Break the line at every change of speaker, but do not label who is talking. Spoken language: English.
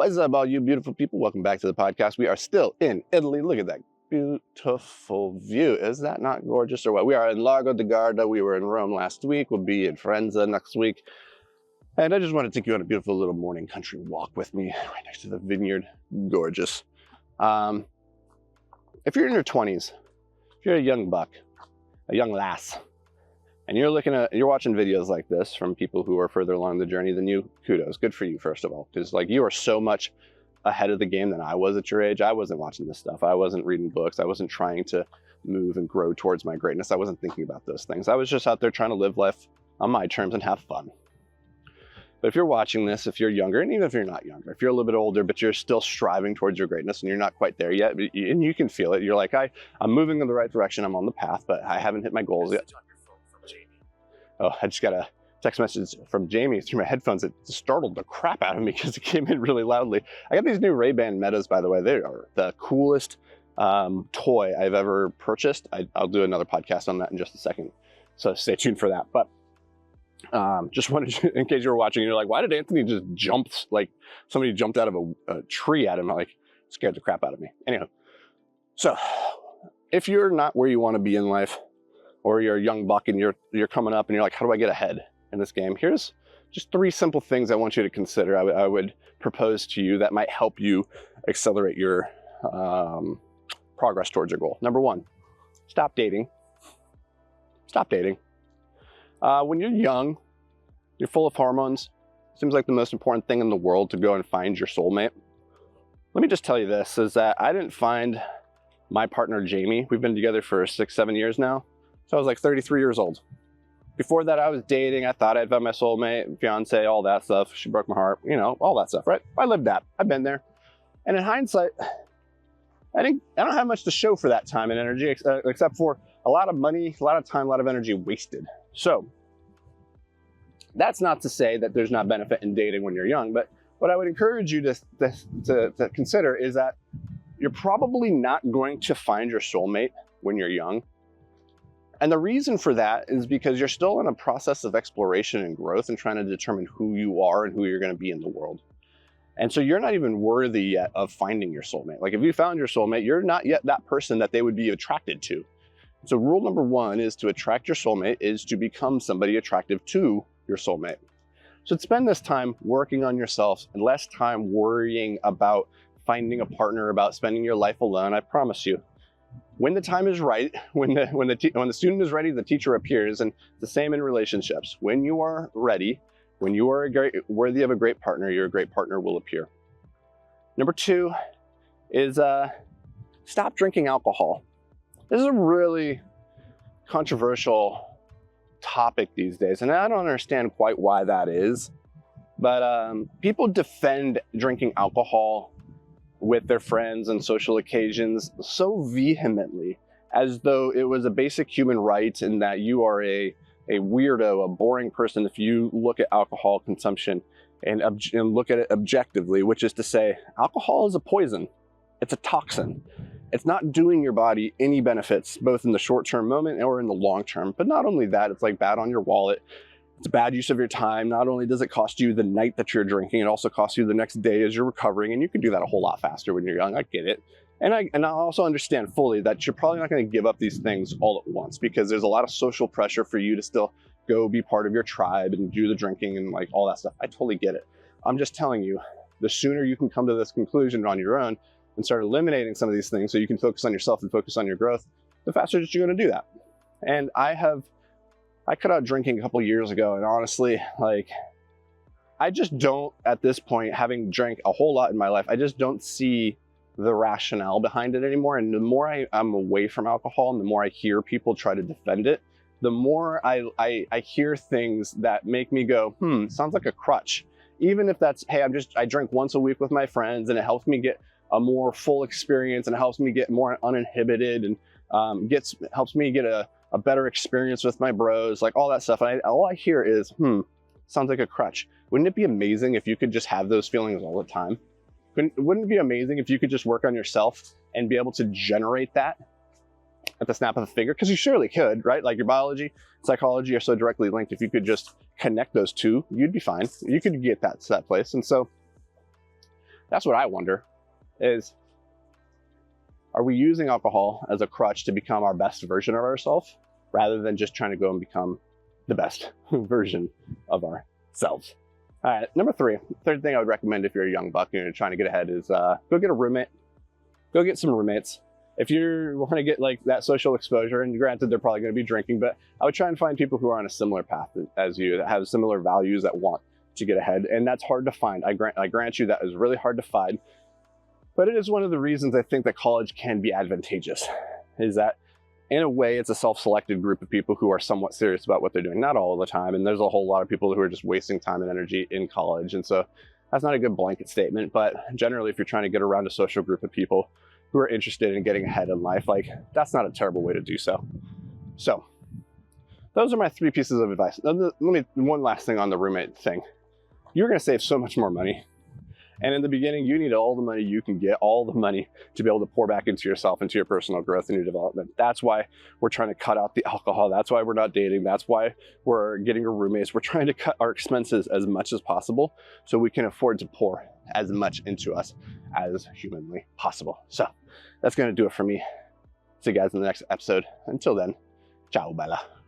What's up, all you beautiful people? Welcome back to the podcast. We are still in Italy. Look at that beautiful view. Is that not gorgeous or what? We are in Largo di Garda. We were in Rome last week. We'll be in Firenze next week. And I just want to take you on a beautiful little morning country walk with me right next to the vineyard. Gorgeous. If you're in your 20s, if you're a young buck, a young lass, and you're watching videos like this from people who are further along the journey than you, kudos. Good for you, first of all, because you are so much ahead of the game than I was at your age. I wasn't watching this stuff. I wasn't reading books. I wasn't trying to move and grow towards my greatness. I wasn't thinking about those things. I was just out there trying to live life on my terms and have fun. But if you're watching this, if you're younger, and even if you're not younger, if you're a little bit older, but you're still striving towards your greatness and you're not quite there yet, and you can feel it, you're like, I'm moving in the right direction. I'm on the path, but I haven't hit my goals yet. Oh, I just got a text message from Jamie through my headphones. It startled the crap out of me because it came in really loudly. I got these new Ray-Ban Metas, by the way. They are the coolest toy I've ever purchased. I'll do another podcast on that in just a second, so stay tuned for that. But just wanted to, in case you were watching, you're like, why did Anthony just jump like somebody jumped out of a tree at him? Like, scared the crap out of me. Anyhow, so if you're not where you want to be in life, or you're a young buck and you're coming up and you're like, how do I get ahead in this game? Here's just 3 simple things I want you to consider. I would propose to you that might help you accelerate your progress towards your goal. Number 1, stop dating. Stop dating. When you're young, you're full of hormones. Seems like the most important thing in the world to go and find your soulmate. Let me just tell you this, is that I didn't find my partner, Jamie. We've been together for 6-7 years now. So I was like 33 years old. Before that, I was dating. I thought I'd found my soulmate, fiance, all that stuff. She broke my heart, all that stuff, right? I lived that. I've been there. And in hindsight, I don't have much to show for that time and energy, except for a lot of money, a lot of time, a lot of energy wasted. So that's not to say that there's not benefit in dating when you're young, but what I would encourage you to consider is that you're probably not going to find your soulmate when you're young. And the reason for that is because you're still in a process of exploration and growth and trying to determine who you are and who you're going to be in the world. And so you're not even worthy yet of finding your soulmate. Like, if you found your soulmate, you're not yet that person that they would be attracted to. So rule number 1 is to attract your soulmate is to become somebody attractive to your soulmate. So spend this time working on yourself and less time worrying about finding a partner, about spending your life alone. I promise you, when the time is right, when the student is ready, the teacher appears. And the same in relationships. When you are ready, when you are worthy of a great partner, your great partner will appear. Number 2 is stop drinking alcohol. This is a really controversial topic these days, and I don't understand quite why that is. But people defend drinking alcohol with their friends and social occasions so vehemently, as though it was a basic human right and that you are a weirdo, a boring person if you look at alcohol consumption and look at it objectively, which is to say, alcohol is a poison. It's a toxin. It's not doing your body any benefits, both in the short-term moment or in the long term. But not only that, it's like bad on your wallet. It's a bad use of your time. Not only does it cost you the night that you're drinking, it also costs you the next day as you're recovering, and you can do that a whole lot faster when you're young. I get it. And I also understand fully that you're probably not going to give up these things all at once, because there's a lot of social pressure for you to still go be part of your tribe and do the drinking and like all that stuff. I totally get it. I'm just telling you, the sooner you can come to this conclusion on your own and start eliminating some of these things so you can focus on yourself and focus on your growth, the faster that you're going to do that. And I cut out drinking a couple years ago, and honestly, I just don't, at this point, having drank a whole lot in my life, I just don't see the rationale behind it anymore. And the more I'm away from alcohol and the more I hear people try to defend it, the more I hear things that make me go, sounds like a crutch. Even if that's, hey, I drink once a week with my friends and it helps me get a more full experience and it helps me get more uninhibited and helps me get a better experience with my bros, like all that stuff. And all I hear is, sounds like a crutch. Wouldn't it be amazing if you could just have those feelings all the time? Wouldn't it be amazing if you could just work on yourself and be able to generate that at the snap of a finger? Because you surely could, right? Like your biology, psychology are so directly linked. If you could just connect those two, you'd be fine. You could get that to that place. And so That's what I wonder is, are we using alcohol as a crutch to become our best version of ourselves rather than just trying to go and become the best version of ourselves? All right, number three, third thing I would recommend if you're a young buck and you're trying to get ahead is go get a roommate. Go get some roommates. If you want to get like that social exposure, and granted they're probably going to be drinking, but I would try and find people who are on a similar path as you, that have similar values, that want to get ahead. And that's hard to find. I grant you that is really hard to find. But it is one of the reasons I think that college can be advantageous, is that in a way it's a self-selected group of people who are somewhat serious about what they're doing. Not all the time, and there's a whole lot of people who are just wasting time and energy in college. And so that's not a good blanket statement, but generally if you're trying to get around a social group of people who are interested in getting ahead in life, like that's not a terrible way to do so. So those are my three pieces of advice. One last thing on the roommate thing. You're gonna save so much more money. And in the beginning, you need all the money you can get, all the money to be able to pour back into yourself, into your personal growth and your development. That's why we're trying to cut out the alcohol. That's why we're not dating. That's why we're getting our roommates. We're trying to cut our expenses as much as possible so we can afford to pour as much into us as humanly possible. So that's going to do it for me. See you guys in the next episode. Until then, ciao, bella.